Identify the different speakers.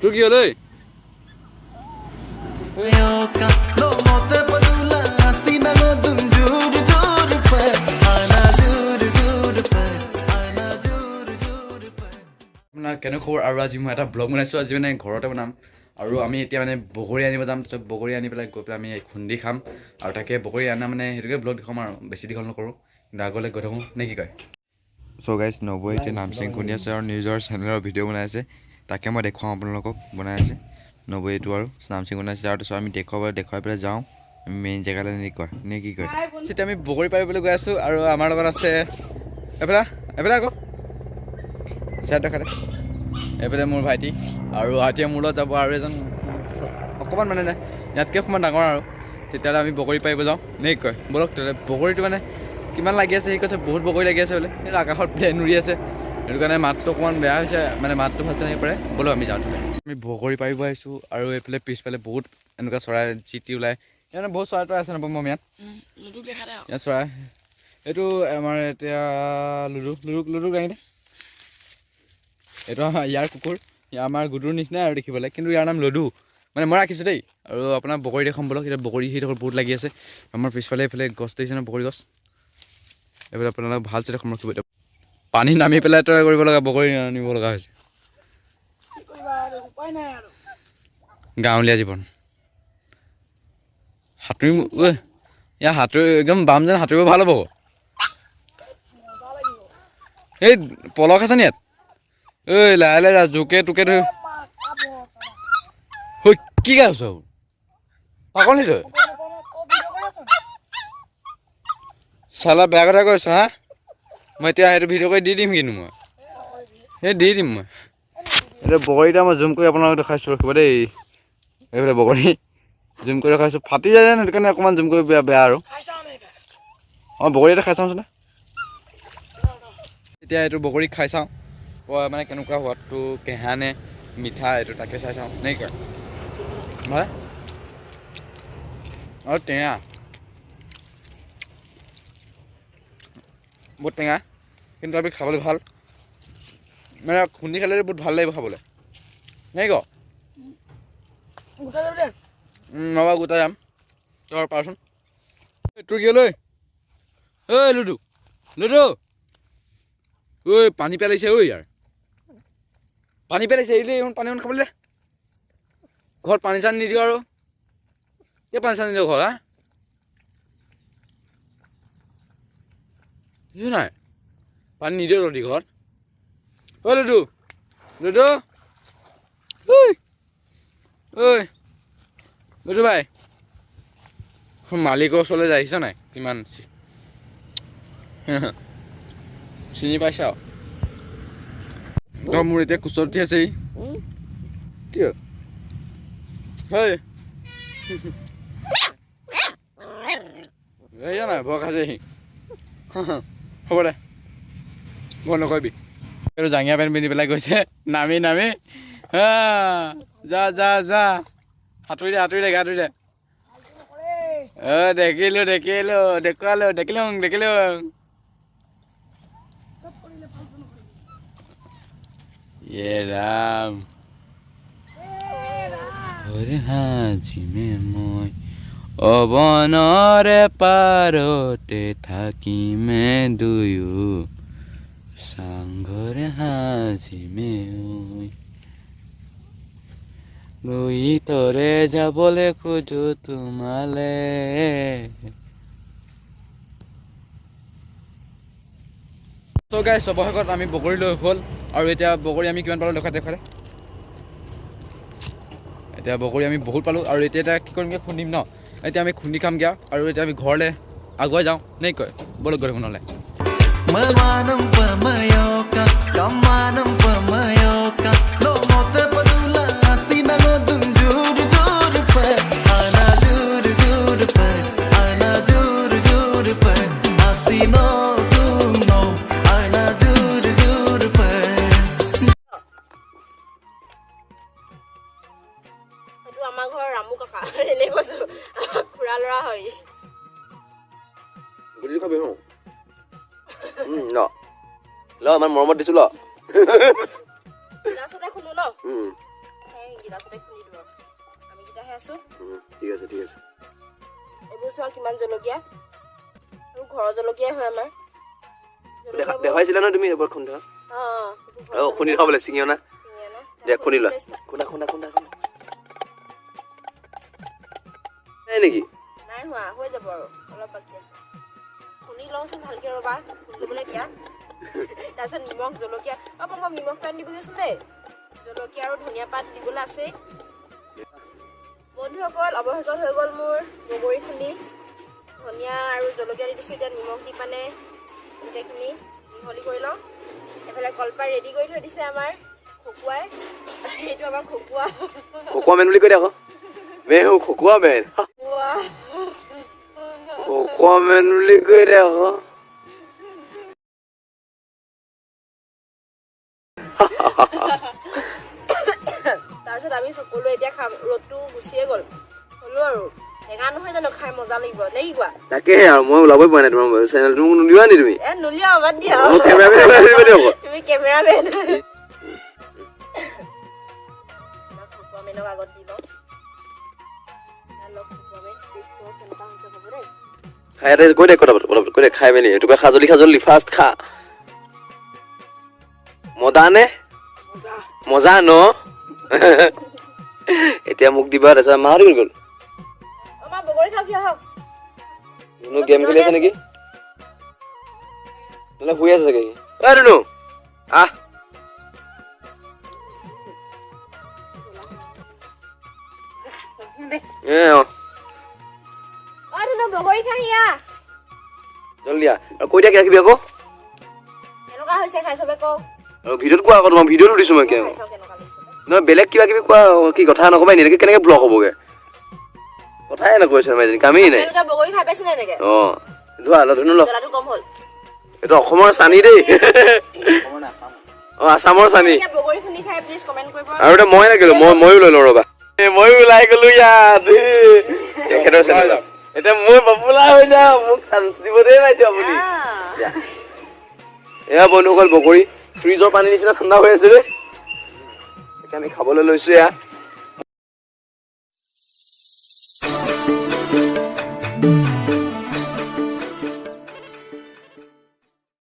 Speaker 1: তোৰ কি হ'ল ঐ আপোনাৰ কেনে খবৰ আৰু আজি মই এটা ব্লগ বনাইছোঁ আজি মানে ঘৰতে বনাম আৰু আমি এতিয়া মানে বগৰী আনিব যাম তাৰপিছত বগৰী আনি পেলাই গৈ পেলাই আমি খুন্দি খাম আৰু তাকে বগৰী আনা মানে সেইটোকে ব্লগ দেখাম আৰু বেছি দীঘল নকৰোঁ কিন্তু আগলৈ গৈ থাকোঁ নে কি কয় চ' গাইজ নবৌ এতিয়া নামচিং খুন্দি আছে আৰু নিজৰ চেনেলৰ ভিডিঅ' বনাই আছে তাকে মই দেখুৱাওঁ আপোনালোকক বনাই আছে নবৌ এইটো আৰু নামচিং বনাইছে আৰু তাৰপিছত আমি দেখুৱাই পেলাই যাওঁ আমি মেইন জেগালৈ নে কি কয় তেতিয়া আমি বগৰী পাৰিবলৈ গৈ আছোঁ আৰু আমাৰ লগত আছে এইফালে আকৌ চাই দেখা এইফালে মোৰ ভাইটি আৰু এতিয়া মোৰ লগত যাব আৰু এজন অকণমান মানে ইয়াতকৈ অকণমান ডাঙৰ আৰু তেতিয়াহ'লে আমি বগৰী পাৰিব যাওঁ নে কি কয় ব'লক তেতিয়াহ'লে বগৰীটো মানে কিমান লাগি আছে সি কৈছে বহুত বগৰী লাগি আছে বোলে সেইটো আকাশত প্লেন উৰি আছে সেইটো কাৰণে মাতটো অকণমান বেয়া হৈছে মানে মাতটো ভালছে নাহিব পাৰে ব'লো আমি যাওঁ আমি বগৰী পাৰিব আহিছোঁ আৰু এইফালে পিছফালে বহুত এনেকুৱা চৰাই চিটি ওলায় ইয়াত বহুত চৰাই তৰাই আছে নবৌ মই ইয়াত চৰাই এইটো আমাৰ এতিয়া লুডু দাঙি দে এইটো ইয়াৰ কুকুৰ আমাৰ গুডুৰ নিচিনাই আৰু দেখিবলৈ কিন্তু ইয়াৰ নাম লুডু মানে মই ৰাখিছোঁ দেই আৰু আপোনাৰ বগৰী দেখাম ব'লক এতিয়া বগৰী সেইডোখৰ বহুত লাগি আছে আমাৰ পিছফালে এইফালে গছ দেখিছে ন বগৰী গছ এইফালে আপোনালোকে ভাল চাই ৰাখিব এতিয়া পানী নামি পেলাই তৈয়াৰ কৰিব লগা বগৰী আনিব লগা হৈছে গাঁৱলীয়া জীৱন সাঁতুৰিম ইয়াৰ একদম বাম যেন সাঁতুৰিব ভাল হ'ব এই পলস আছে নি ইয়াত ঐ লাহে যা জোকে তোকে ধৰি হৈ কি গাই আছ পাগল নি তই চালা বেয়া কথা কৈছ হা মই এতিয়া সেইটো ভিডিঅ' কৰি দি দিম কিন্তু মই সেই দি দিম মই এতিয়া বগৰীটা মই জুম কৰি আপোনালোকক দেখাইছোঁ ৰখিব দেই এইফালে বগৰী জুম কৰি দেখাইছোঁ ফাটি যায় যেন সেইটো কাৰণে অকণমান জুম কৰি বেয়া আৰু অঁ বগৰী এটা খাই চাওঁচোন এতিয়া এইটো বগৰী খাই চাওঁ মানে কেনেকুৱা সোৱাদটো কেঁহা নে মিঠা এইটো তাকে চাই চাওঁ নে কি কয় আৰু টেঙা বহুত টেঙা কিন্তু আমি খাবলৈ ভাল মানে খুন্দি খালে বহুত ভাল লাগিব খাবলৈ নে কি নবা গোটা যাম তই পাৰচোন তোৰ কি হ'ল ঐ লুডু ঐ পানী পেলাইছে ঐ ইয়াৰ পানী পেলাইছে এৰিলে ইমান পানী অকণ খাবলৈ দে ঘৰত পানী চানী নিদিওঁ আৰু কিয় পানী চানী নিদিওঁ ঘৰত হা বুজিছোঁ নাই পানী নিদিওঁ যদি ঘৰত ঐ লুডু ঐ লুডু ভাই মালিকৰ ওচৰলৈ যায় আহিছ নাই কিমান চিনি পাইছা তই মোৰ এতিয়া কোচত উঠি আছে কিয় নাই ভয় খাইছে সি হ'ব দে ভয় নকৰিবি এইটো জাঙিয়া পেণ্ট পিন্ধি পেলাই গৈছে নামি যা সাঁতুৰি দে গা ধুই দে দেখিলো ৰাম মই অৱনৰে পাৰতে থাকিমে দুয়ো চাংঘৰে সাজিমে লৈ তৰে যাবলৈ খোজো তোমালে চ' গাইছ চবশেষত আমি বগৰী লৈ হ'ল আৰু এতিয়া বগৰী আমি কিমান পালোঁ দেখাই এতিয়া বগৰী আমি বহুত পালোঁ আৰু এতিয়া কি কৰিমগৈ খুন্দিম ন এতিয়া আমি খুন্দি খামগৈ আৰু এতিয়া আমি ঘৰলৈ আগুৱাই যাওঁ নে কয় ব'লক গৈ নহ'লে
Speaker 2: আমাৰ ঘৰৰ ৰামু কাকা এনে কৈছো খুৰা ল'ৰা হয়
Speaker 3: গুলি খাবি হ ল আমাৰ মৰমত দিছো ল
Speaker 2: নাচতে শুনো ন লাষ্টতে খুন্দি দিওঁ আমি কেইটাহে আছো
Speaker 3: ঠিক আছে ঠিক আছে
Speaker 2: এইবোৰ চোৱা কিমান জলকীয়া আৰু ঘৰৰ জলকীয়াই হয় আমাৰ
Speaker 3: দেখাইছিলা ন তুমি এবাৰ খুন্দা খুন্দি খাব বোলে চিঙি অনা দে খুন্দি লোৱা খুন্দা খুন্দা খুন্দা খুন্দা নাই নেকি
Speaker 2: নাই হোৱা হৈ যাব আৰু অলপ বাকী আছে খুন্দি লওঁচোন ভালকে ৰ'বা খুন্দিবলৈ দিয়া তাৰপিছত নিমখ জলকীয়া মই নিমখ পানী দিব গৈছোঁ দেই জলকীয়া আৰু ধনিয়া পাত দিবলৈ আছেই বন্ধুসকল অৱশেষত হৈ গ'ল মোৰ বগৰী খুন্দি ধনিয়া আৰু জলকীয়া দি দিছোঁ এতিয়া নিমখ দি মানে গোটেইখিনি মিহলি কৰি লওঁ এইফালে কলপাত ৰেডি কৰি থৈ দিছে আমাৰ খকুৱাই এইটো আমাৰ খকুৱা
Speaker 3: খকুৱা মেন বুলি কৈ দে আকৌ মেহু খকুৱা মেন খকুৱা মেন বুলি কৈ দে আকৌ
Speaker 2: তাৰপিছত আমি সকলোৱে এতিয়া খাম ৰ'দটো গুচিয়ে গ'ল হ'লো আৰু টেঙা নহয় জানো খাই মজা লাগিব নে কি কোৱা
Speaker 3: তাকেহে আৰু মই ওলাবই পৰা নাই তোমাৰ চেনেল তুমি নোলিওৱা নি তুমি
Speaker 2: নুলিয়াও বাদ দিয়া তুমি কেমেৰামেন খকুৱা মেনক আগত দি লওঁ
Speaker 3: খাই দে কৈ দে কথা কৈ দে খাই মেলি এইটো খাজলি খাজলি ফাৰ্ষ্ট খা মজা নে মজা ন এতিয়া মোক দিবা তাৰপিছত মাহঁত গ'ল
Speaker 2: বগৰী খাওঁ কিয় হওক
Speaker 3: গেম খেলি আছে নেকি নহ'লে শুই আছে চাগে ৰুনু আহ
Speaker 2: বগৰী খাই ইয়া
Speaker 3: জলদি আৰু কৈ দিয়া কিবা কিবি আকৌ
Speaker 2: কেনেকুৱা হৈছে খাই চবে কওক
Speaker 3: আৰু ভিডিঅ'ত কোৱা আকৌ তোমাক ভিডিঅ'টো দিছো মই কিয় নহয় বেলেগ কিবা কিবি কোৱা কি কথা নকবা এনেকৈ কেনেকৈ ব্লগ হ'বগৈ কথাই নকৈছে মানে কামেই নাই
Speaker 2: বগৰী খাই পাইছে নে এনেকে
Speaker 3: অঁ ধোৱা ধুনু ল
Speaker 2: জ্বলাটো কম হ'ল
Speaker 3: এইটো অসমৰ চানি দেই অঁ আছামৰ চানি
Speaker 2: বগৰী খুন্দি খাই প্লিজ কমেণ্ট কৰিব
Speaker 3: আৰু এতিয়া মই লাগিলো ময়ো লৈ লওঁ ৰ'বা ময়ো ওলাই গ'লো ইয়াত তেখেতৰ চেনেল এতিয়া মই পপুলাৰ হৈ যাওঁ মোক চান্স দিব দেই বাইদেউ আপুনি এয়া বন্ধুসকল বগৰী ফ্ৰিজৰ পানী নিচিনা ঠাণ্ডা হৈ আছে দেই আমি খাবলৈ লৈছো এয়া